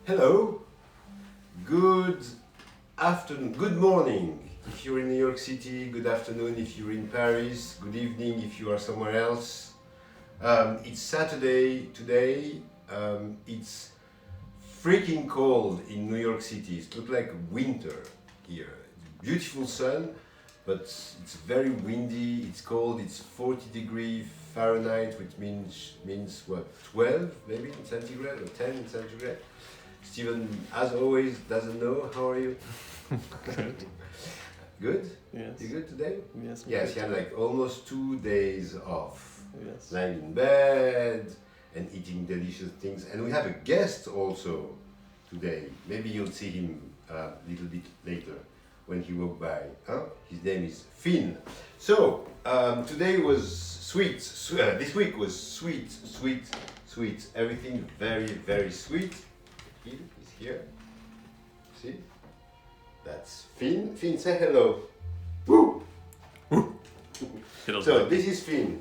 Hello, good afternoon, good morning if you're in New York City, good afternoon if you're in Paris, good evening if you are somewhere else. It's Saturday today, it's freaking cold in New York City. It looks like winter here. Beautiful sun, but it's very windy, it's cold, it's 40 degrees Fahrenheit, which means what, 12 maybe in centigrade or 10 in centigrade. Steven, as always, doesn't know. How are you? Good. Good? Yes. You good today? Yes. Yes, he had like almost 2 days off. Yes. Lying in bed and eating delicious things. And we have a guest also today. Maybe you'll see him a little bit later when he walked by. Huh? His name is Finn. So, today was sweet. This week was sweet. Everything very, very sweet. He's here. See? That's Finn. Finn, say hello. Woo! So this is Finn.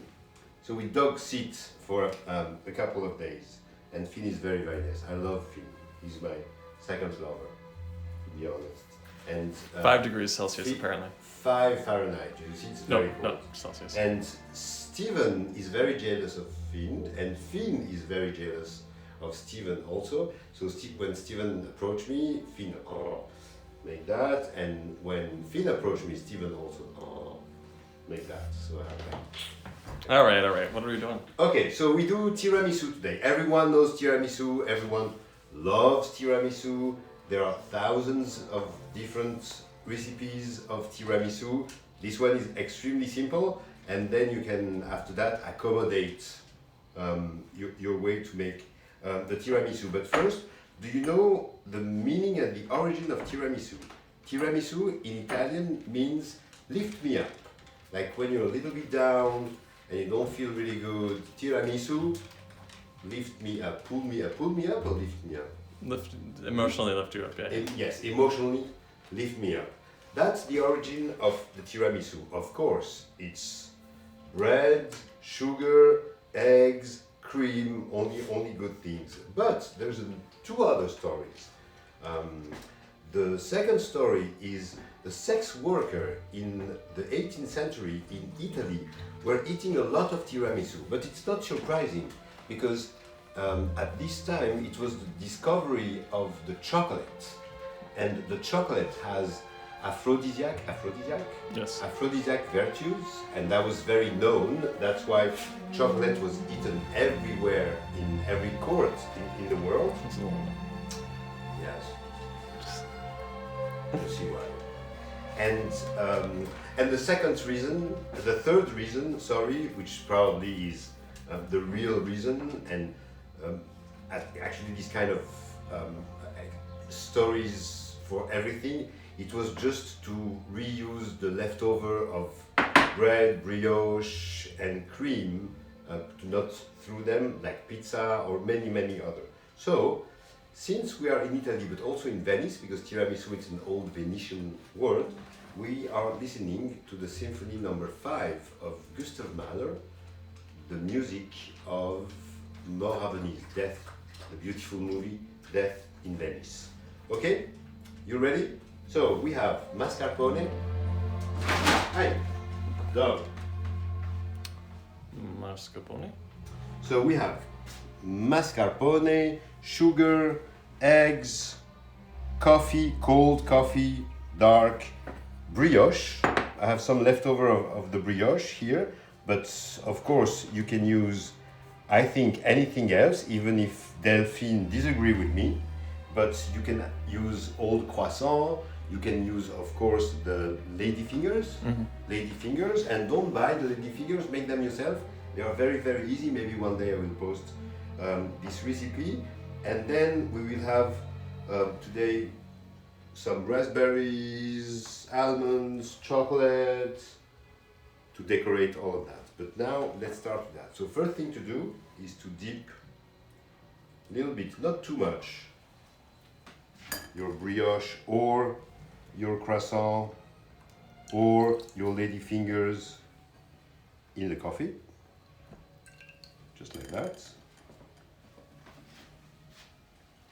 So we dog sit for a couple of days, and Finn is very, very nice. I love Finn. He's my second lover, to be honest. And 5 degrees Celsius apparently. 5 Fahrenheit. You see, it's very cold. No, Celsius. And Steven is very jealous of Finn, and Finn is very jealous of Steven also. So when Steven approached me, Finn make that, and when Finn approached me, Steven also make that. So I have that. All right. What are we doing? Okay, so we do tiramisu today. Everyone knows tiramisu. Everyone loves tiramisu. There are thousands of different recipes of tiramisu. This one is extremely simple, and then you can, after that, accommodate your way to make the tiramisu. But first, do you know the meaning and the origin of tiramisu? Tiramisu in Italian means lift me up. Like when you're a little bit down and you don't feel really good, tiramisu, lift me up, pull me up, or lift me up? Emotionally lift you up, yeah. Yes, emotionally lift me up. That's the origin of the tiramisu. Of course, it's bread, sugar, eggs, cream, only good things. But there's two other stories. The second story is the sex worker in the 18th century in Italy were eating a lot of tiramisu. But it's not surprising because at this time it was the discovery of the chocolate. And the chocolate has aphrodisiac virtues, and that was very known. That's why chocolate was eaten everywhere in every court in the world. Yes. You see why. And the third reason, which probably is the real reason, and actually this kind of stories for everything. It was just to reuse the leftover of bread, brioche, and cream, to not throw them like pizza or many other. So, since we are in Italy but also in Venice, because tiramisu is an old Venetian word, we are listening to the Symphony No. 5 of Gustav Mahler, the music of Morrison, Death, the beautiful movie Death in Venice. Okay, you ready? So we have mascarpone. Hi, dog. Mascarpone. So we have mascarpone, sugar, eggs, coffee, cold coffee, dark, brioche. I have some leftover of the brioche here, but of course you can use, I think, anything else, even if Delphine disagree with me. But you can use old croissant. You can use, of course, the lady fingers. And don't buy the lady fingers. Make them yourself. They are very, very easy. Maybe one day I will post this recipe. And then we will have today some raspberries, almonds, chocolate to decorate all of that. But now let's start with that. So first thing to do is to dip a little bit, not too much, your brioche or your croissant or your lady fingers in the coffee, just like that.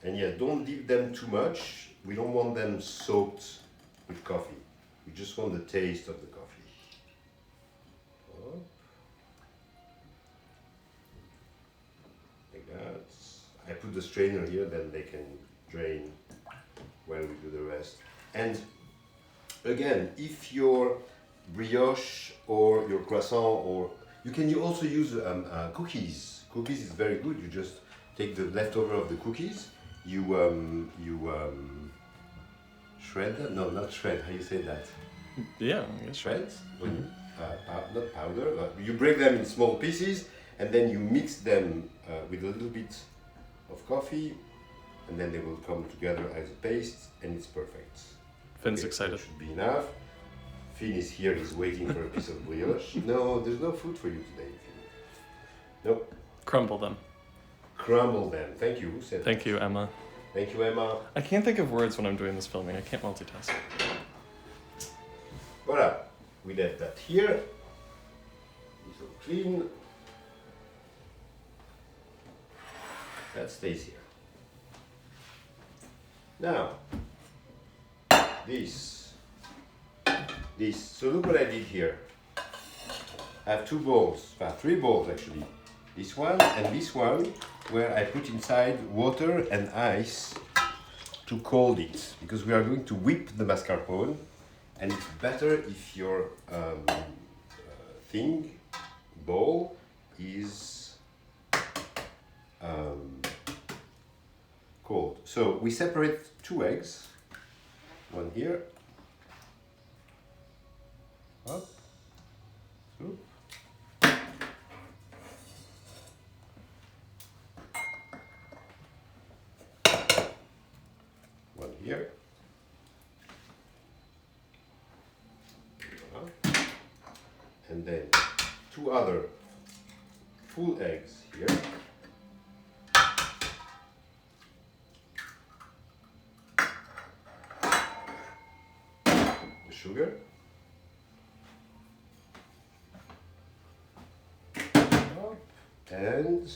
And yeah, don't dip them too much. We don't want them soaked with coffee. We just want the taste of the coffee. Oh. Like that. I put the strainer here, then they can drain while we do the rest. And again, if your brioche or your croissant, or you can also use cookies. Cookies is very good. You just take the leftover of the cookies. You shred them. No, not shred. How you say that? Yeah, I guess. Shred. Not powder. You break them in small pieces, and then you mix them with a little bit of coffee, and then they will come together as a paste, and it's perfect. Finn's Okay, excited. that should be enough. Finn is here, he's waiting for a piece of brioche. No, there's no food for you today, Finn. No. Crumble them. Crumble them. Thank you. Who said Thank you, Emma. Thank you, Emma. I can't think of words when I'm doing this filming. I can't multitask. Voila. We left that here. It's all clean. That stays here. Now, this. So look what I did here. I have two bowls, 3 bowls actually. This one and this one, where I put inside water and ice to cold it, because we are going to whip the mascarpone, and it's better if your bowl is cold. So we separate 2 eggs, one here. Up. Oop. One here. And then 2 other full eggs here. The sugar. And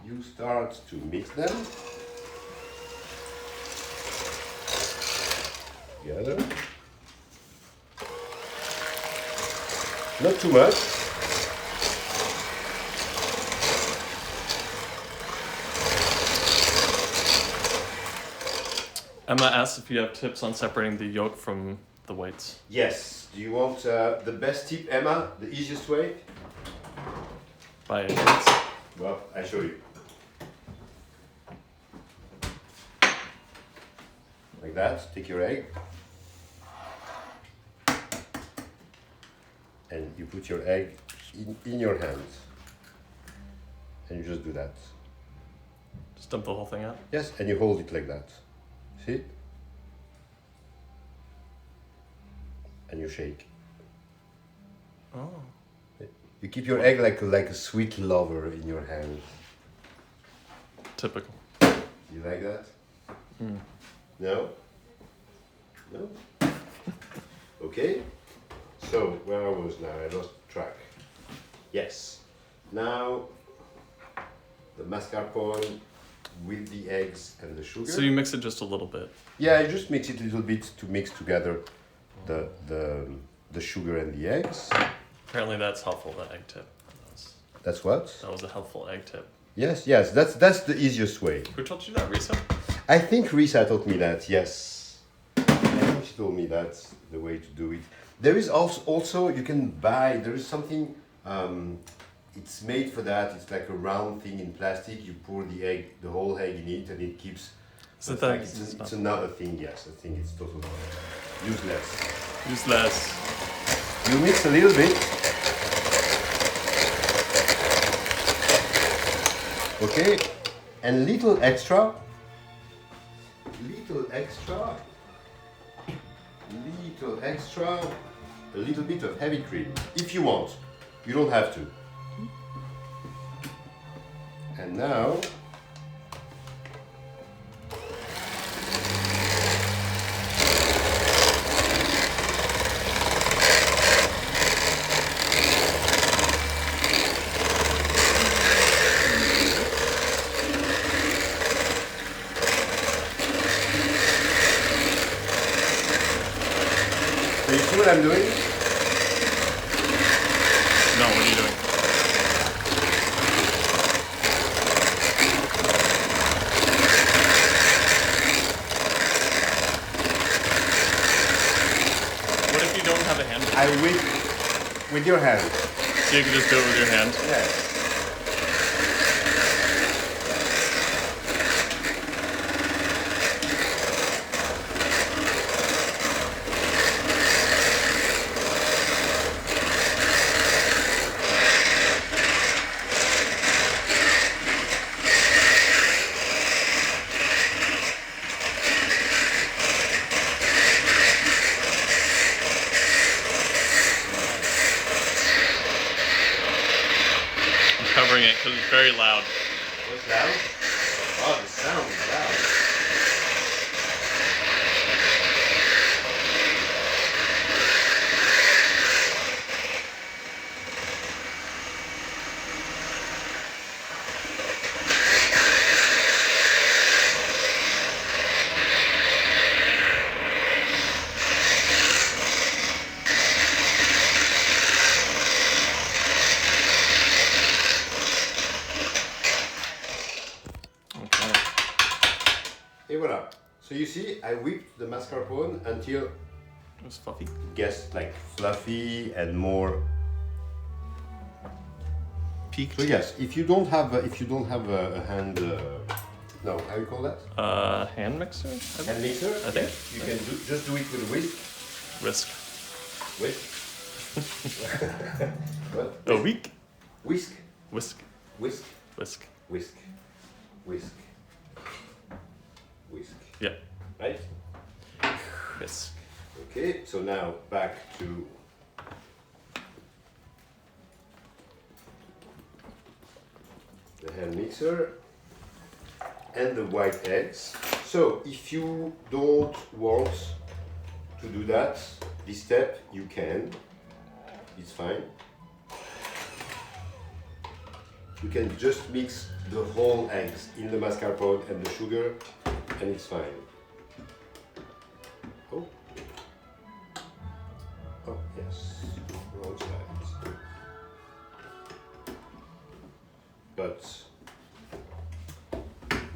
you start to mix them together. Not too much. Emma asked if you have tips on separating the yolk from the whites. Yes. Do you want the best tip, Emma? The easiest way? By any chance? Well, I show you. Like that. Take your egg. And you put your egg in your hand. And you just do that. Just dump the whole thing out? Yes, and you hold it like that. See? And you shake. Oh. You keep your egg like a sweet lover in your hand. Typical. You like that? Mm. No? No? Okay. So, where I was now, I lost track. Yes. Now, the mascarpone with the eggs and the sugar. So you mix it just a little bit? Yeah, I just mix it a little bit to mix together the sugar and the eggs. Apparently that's helpful, the egg tip. That's what? That was a helpful egg tip. Yes, that's the easiest way. Who told you that, Risa? I think Risa taught me that, yes. I think she told me that's the way to do it. There is also you can buy, there is something, it's made for that, it's like a round thing in plastic, you pour the whole egg in it and it keeps, it's another thing, yes, I think it's totally useless. Useless. You mix a little bit. Okay, and little extra, a little bit of heavy cream, if you want. You don't have to. And now, what I'm doing? No, what are you doing? What if you don't have a hand? I whip with your hand. So you can just do it with your hand? Yes. Covering it because it's very loud. What's loud? Oh, the sound is loud. Et voilà. So you see, I whipped the mascarpone until It was fluffy. it gets like fluffy and more. Peaked. So yes, if you don't have a hand, no, how you call that? Hand mixer? Hand mixer. I think. Yes, you can just do it with a whisk. Whisk. Whisk. What? A week? Whisk. Whisk. Whisk. Whisk. Whisk. Whisk. Whisk. Yeah. Right? Whisk. Okay, so now back to the hand mixer and the white eggs. So if you don't want to do that, this step, you can. It's fine. You can just mix the whole eggs in the mascarpone and the sugar, and it's fine. Oh. Oh, yes. Wrong side. But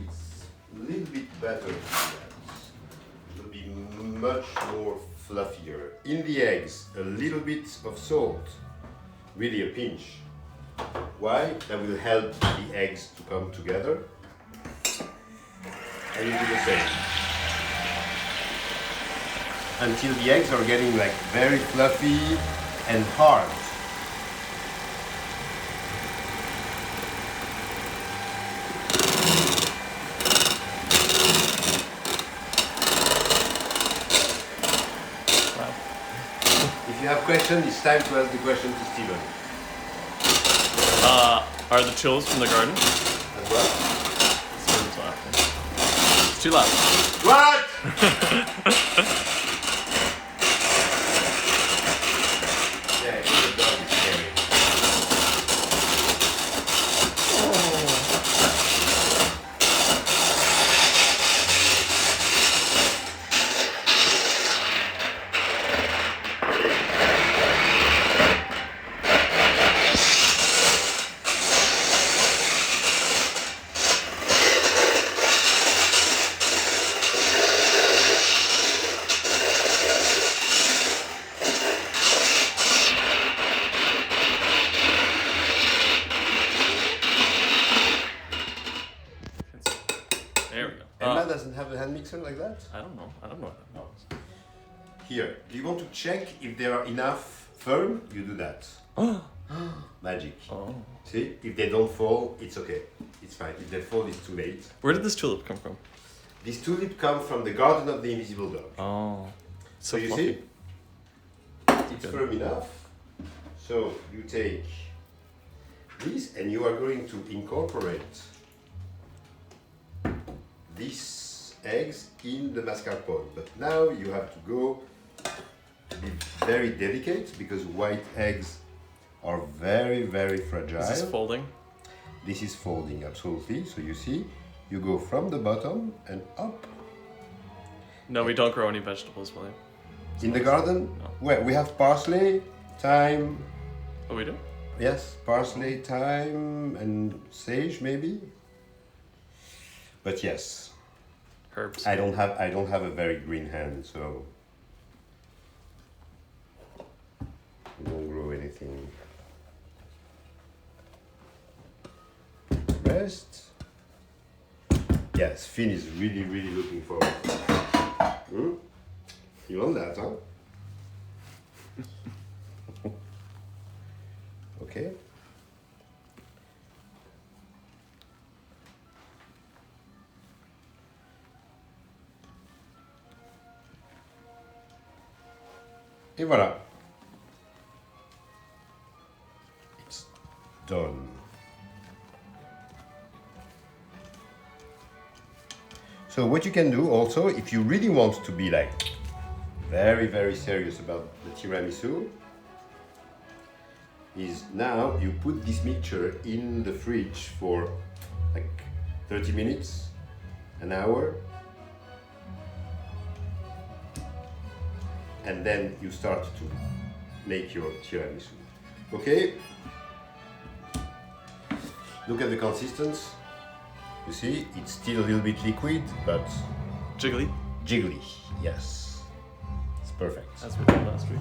it's a little bit better than that. It will be much more fluffier. In the eggs, a little bit of salt, really a pinch. Why? That will help the eggs to come together. And you do the same. Until the eggs are getting like very fluffy and hard. Wow. If you have questions, it's time to ask the question to Steven. Are the chills from the garden? As well. It's too loud. What? Yeah, the dog is scary. There we go. Emma doesn't have a hand mixer like that? I don't know. I don't know what that means. Here, do you want to check if they are enough firm? You do that. Magic. Oh. See, if they don't fall, it's okay. It's fine. If they fall, it's too late. Where did this tulip come from? This tulip comes from the garden of the invisible dog. Oh. So you fluffy. see, it's Good. firm enough. So you take this and you are going to incorporate these eggs in the mascarpone. But now you have to go to be very delicate because white eggs are very, very fragile. Is this folding? This is folding, absolutely. So you see, you go from the bottom and up. No, we don't grow any vegetables, William. In the garden? No. Well, we have parsley, thyme. Oh, we do? Yes, parsley, thyme, and sage maybe. But yes, Herbs. I don't have a very green hand, so I don't grow anything. Rest. Yes, Finn is really looking forward. You want that, huh? Okay. Et voilà. It's done. So what you can do also, if you really want to be like very serious about the tiramisu, is now you put this mixture in the fridge for like 30 minutes, an hour, and then you start to make your tiramisu. Okay? Look at the consistency. You see, it's still a little bit liquid, but Jiggly, jiggly. Yes, it's perfect. as we did last week.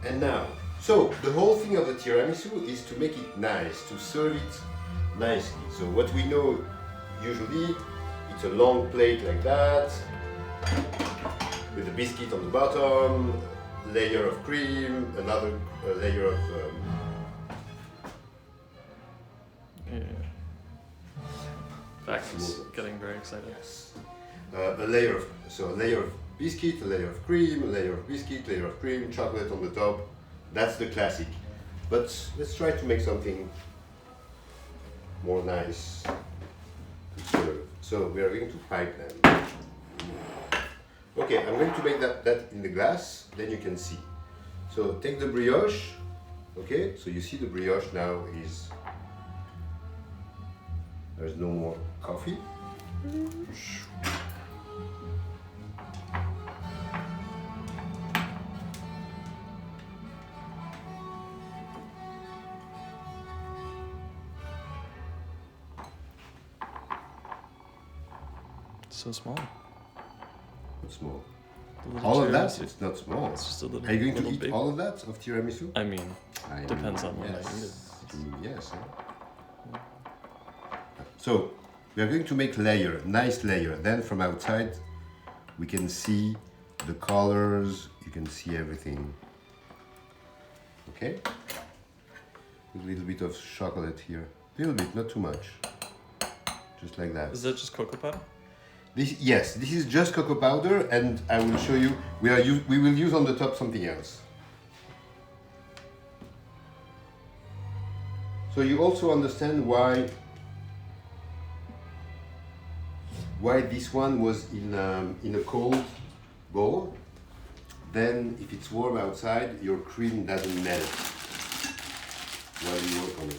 And now, so the whole thing of the tiramisu is to make it nice, to serve it nicely. So what we know usually, it's a long plate like that, with a biscuit on the bottom, layer of cream, another layer of Yeah. Back is getting very excited. yes, a layer of biscuit, a layer of cream, a layer of biscuit, layer of cream, chocolate on the top. That's the classic. But let's try to make something more nice to serve. So we are going to pipe them. Okay, I'm going to make that in the glass, then you can see. So take the brioche. Okay, so you see the brioche now is, there's no more coffee. So small. It's small. The little All of that? tiramisu. It's not small. It's just a little. Are you going to little eat big. all of that of tiramisu? I mean, I depends mean, on when I yes. eat it. Yes. So we are going to make layer, nice layer. Then from outside, we can see the colors. You can see everything. Okay. A little bit of chocolate here. A little bit, not too much. Just like that. Is that just cocoa powder? Yes, this is just cocoa powder, and I will show you. We will use on the top something else. So you also understand why this one was in a cold bowl. Then, if it's warm outside, your cream doesn't melt while you work on it.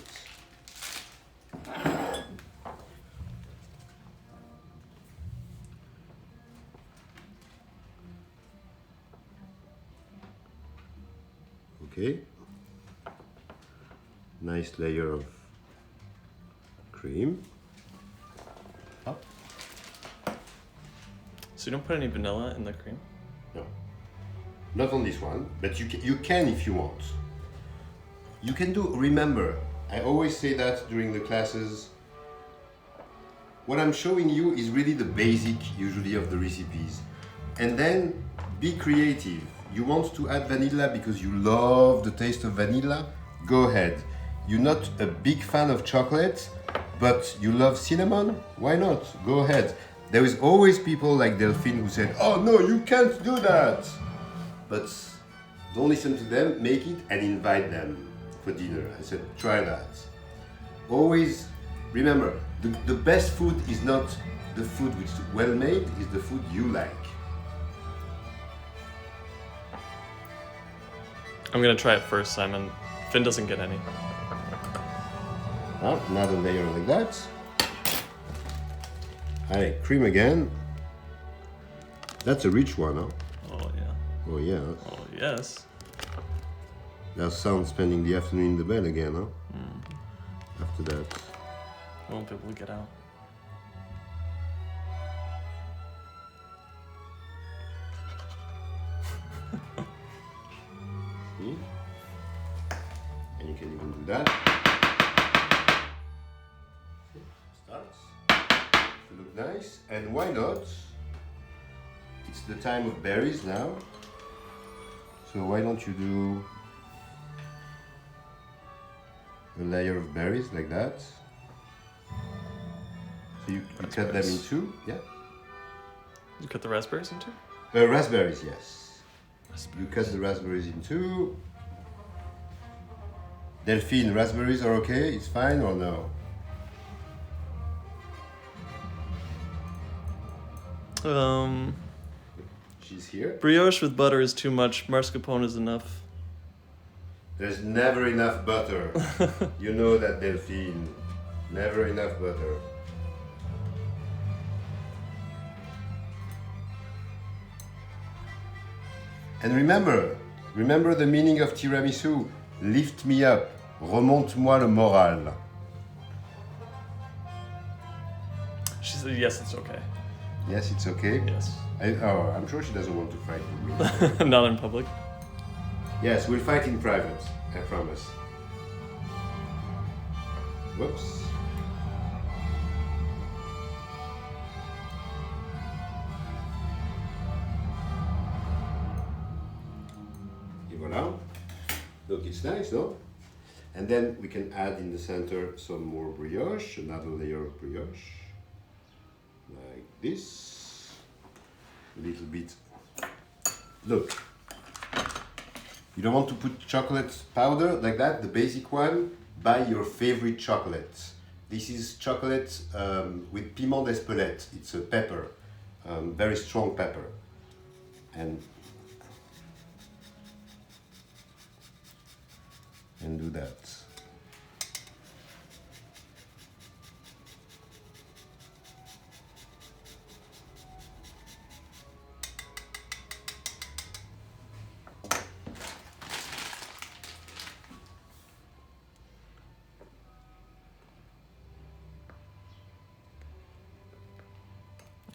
Okay, nice layer of cream. Up. So you don't put any vanilla in the cream? No, not on this one, but you can if you want. You can do, remember, I always say that during the classes, what I'm showing you is really the basic usually of the recipes. And then be creative. You want to add vanilla because you love the taste of vanilla? Go ahead. You're not a big fan of chocolate, but you love cinnamon? Why not? Go ahead. There is always people like Delphine who said, oh no, you can't do that. But don't listen to them, make it and invite them for dinner. I said, try that. Always remember, the best food is not the food which is well made, it's the food you like. I'm gonna try it first, Simon. Finn doesn't get any. Another layer like that. Alright, cream again. That's a rich one, huh? Oh yeah. Oh yeah. Oh yes. That sounds spending the afternoon in the bed again, huh? After that. Won't be able to get out. See? And you can even do that. See? Starts to look nice. And why not? It's the time of berries now. So why don't you do a layer of berries like that? So you cut them in two, yeah? You cut the raspberries in two? Raspberries, yes. You cut the raspberries in two. Delphine, raspberries are okay? It's fine or no? She's here. Brioche with butter is too much. Mascarpone is enough. There's never enough butter. You know that, Delphine. Never enough butter. And remember the meaning of tiramisu. Lift me up. Remonte-moi le moral. She said yes, it's okay. Yes, it's okay. Yes. I'm sure she doesn't want to fight with me. Not in public. Yes, we'll fight in private, I promise. Whoops. Et voilà. Look, it's nice, no? And then we can add in the center some more brioche, another layer of brioche. Like this. A little bit. Look. You don't want to put chocolate powder like that, the basic one. Buy your favorite chocolate. This is chocolate with piment d'Espelette. It's a pepper, very strong pepper. And do that.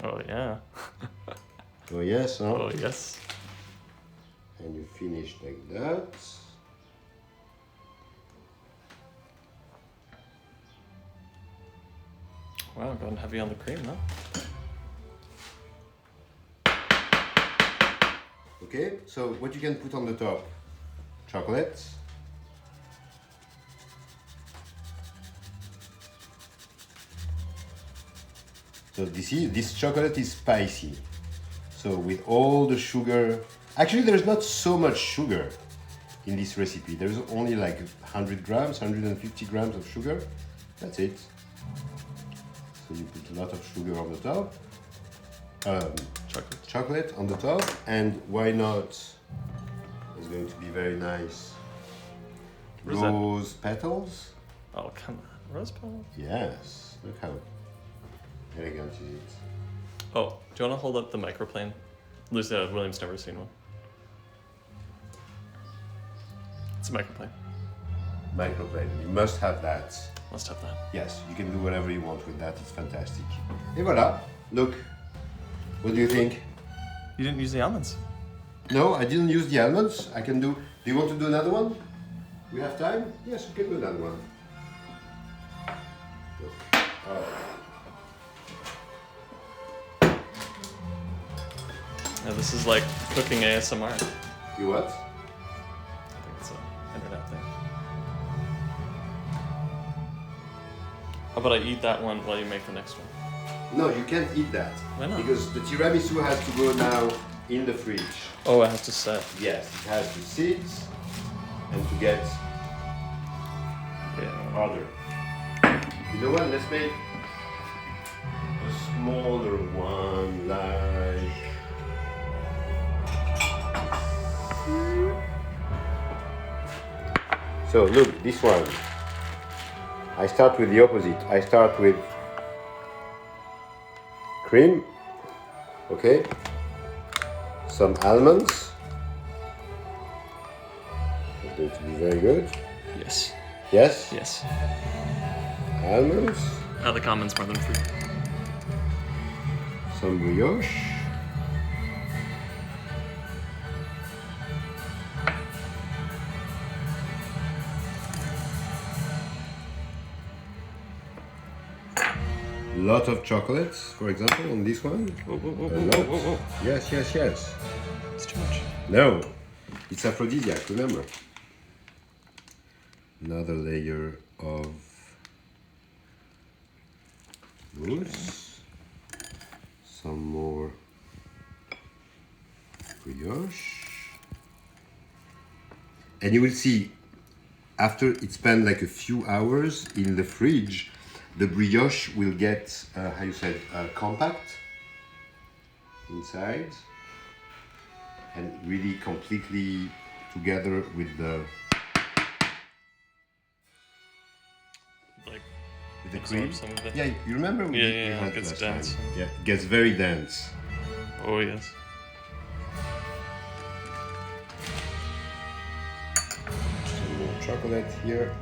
Oh yeah. Oh yes, huh? Oh yes. And you finish like that. Wow, going heavy on the cream, no? Okay, so what you can put on the top? Chocolate. So this chocolate is spicy. So with all the sugar, actually there's not so much sugar in this recipe. There's only like 100 grams, 150 grams of sugar. That's it. So you put a lot of sugar on the top. Chocolate on the top, and why not? It's going to be very nice. Rose petals. Oh come on, rose petals. Yes, look how elegant is it. Oh, do you want to hold up the microplane? Lucia William's never seen one. It's a microplane. Microplane, you must have that. Must have that. Yes, you can do whatever you want with that, it's fantastic. Et voilà, look. What do you think? You didn't use the almonds. No, I didn't use the almonds. I can do you want to do another one? We have time? Yes, we can do another one. Look. Oh. Yeah, this is like cooking ASMR. You what? I think it's an internet thing. How about I eat that one while you make the next one? No, you can't eat that. Why not? Because the tiramisu has to go now in the fridge. Oh, I have to set. Yes, it has to sit and to get harder. You know what? Let's make a smaller one, like. So look, this one. I start with the opposite. I start with cream, okay? some almonds. It's going to be very good. Yes. Yes? Yes. Almonds. The comments more than fruit. Some brioche. Lot of chocolates, for example, on this one. Whoa, whoa, whoa, A whoa, lot. whoa, whoa. Yes, yes, yes. It's too much. No, it's aphrodisiac, remember. Another layer of mousse. Some more brioche. And you will see, after it spent like a few hours in the fridge, the brioche will get, how you said, compact inside and really completely together with the Like, cream. absorb some of it. Yeah, you remember we Yeah, had it gets last dense. time. Yeah, it gets very dense. Oh, yes. Some more chocolate here.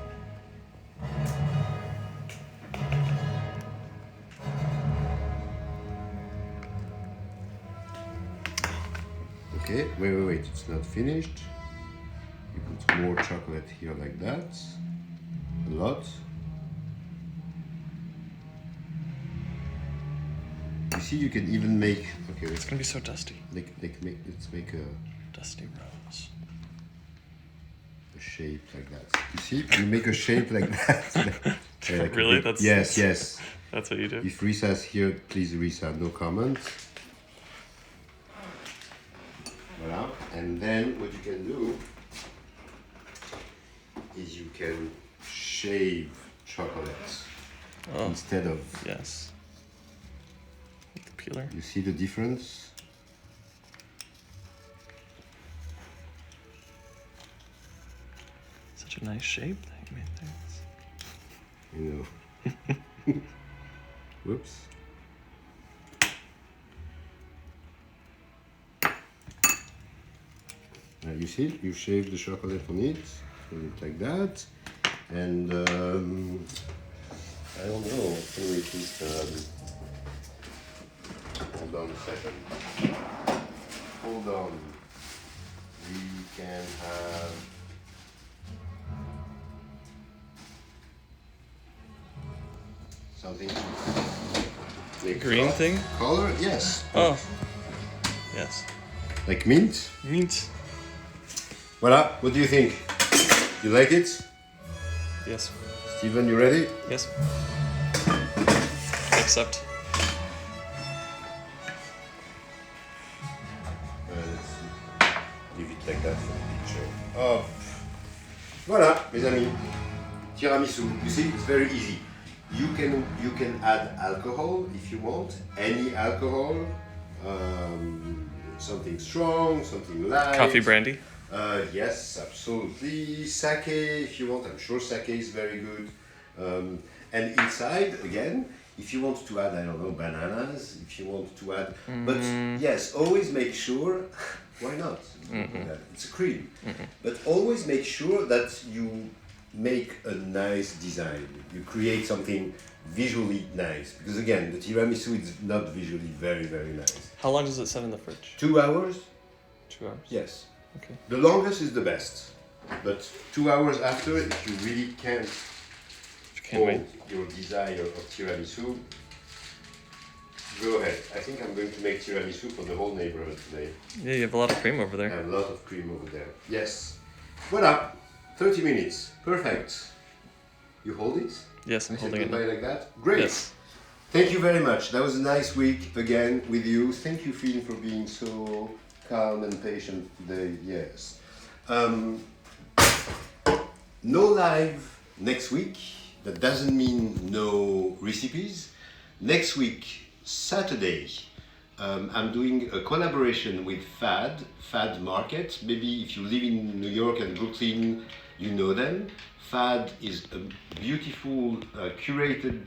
Okay, wait, it's not finished. You put more chocolate here like that. A lot. You see, you can even make, okay, It's gonna be so dusty. let's make a Dusty rose. shape like that. You see, you make a shape like that. Like a Really? big- yes. That's what you do? If Risa's here, please, Risa, no comment. Voilà. And then what you can do is you can shave chocolate Oh, instead of. yes. With the peeler. You see the difference? Such a nice shape that you made there. You know. Whoops. You see, you shave the chocolate on it, put it like that, and I don't know. Can we just hold on a second? Hold on. We can have. Something to make Green thing? color? Yes. Oh. Yes. Like mint? Mint. Voilà. What do you think? You like it? Yes. Steven, you ready? Yes. Except. Let's leave it like that for the picture. Oh. Voilà, mes amis. Tiramisu. You see, it's very easy. You can add alcohol if you want, any alcohol, something strong, something light. Coffee brandy. Yes, absolutely. Sake if you want. I'm sure sake is very good. And inside, again, if you want to add, I don't know, bananas, if you want to add, but yes, always make sure. Why not? It's a cream, but always make sure that you make a nice design. You create something visually nice, because again, the tiramisu is not visually very, very nice. How long does it sit in the fridge? 2 hours? 2 hours. Yes. Okay. The longest is the best, but 2 hours after, if you really can't Can't wait. hold your desire of tiramisu, go ahead. I think I'm going to make tiramisu for the whole neighborhood today. Yeah, you have a lot of cream over there. And a lot of cream over there. Yes. Voilà. 30 minutes. Perfect. You hold it? Yes, I'm I said holding it goodbye now. like that? Great. Yes. Thank you very much. That was a nice week again with you. Thank you, Finn, for being so calm and patient today. Yes. No live next week. That doesn't mean no recipes. Next week, Saturday, I'm doing a collaboration with Fad Market. Maybe if you live in New York and Brooklyn, you know them. Fad is a beautiful, curated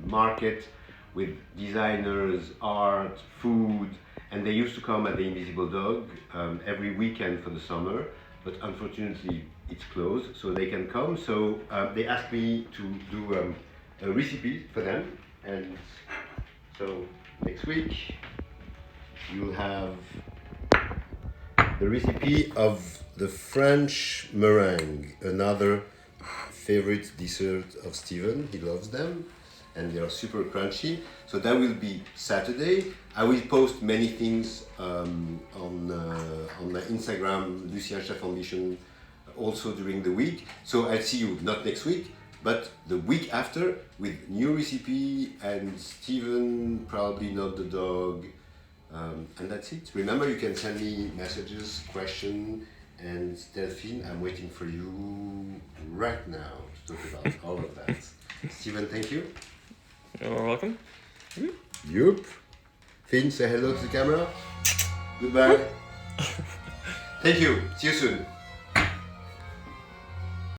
market with designers, art, food, And they used to come at the Invisible Dog every weekend for the summer, but unfortunately it's closed, so they can come. So they asked me to do a recipe for them, and so next week you'll have the recipe of the French meringue, another favorite dessert of Steven. He loves them and they are super crunchy. So that will be Saturday. I will post many things on my Instagram, Lucien Chef Ambition, also during the week. So I'll see you not next week, but the week after with new recipe and Steven, probably not the dog. And that's it. Remember, you can send me messages, questions, and Delphine, I'm waiting for you right now to talk about all of that. Steven, thank you. You're welcome. Yup. Finn, say hello to the camera. Goodbye. Thank you. See you soon.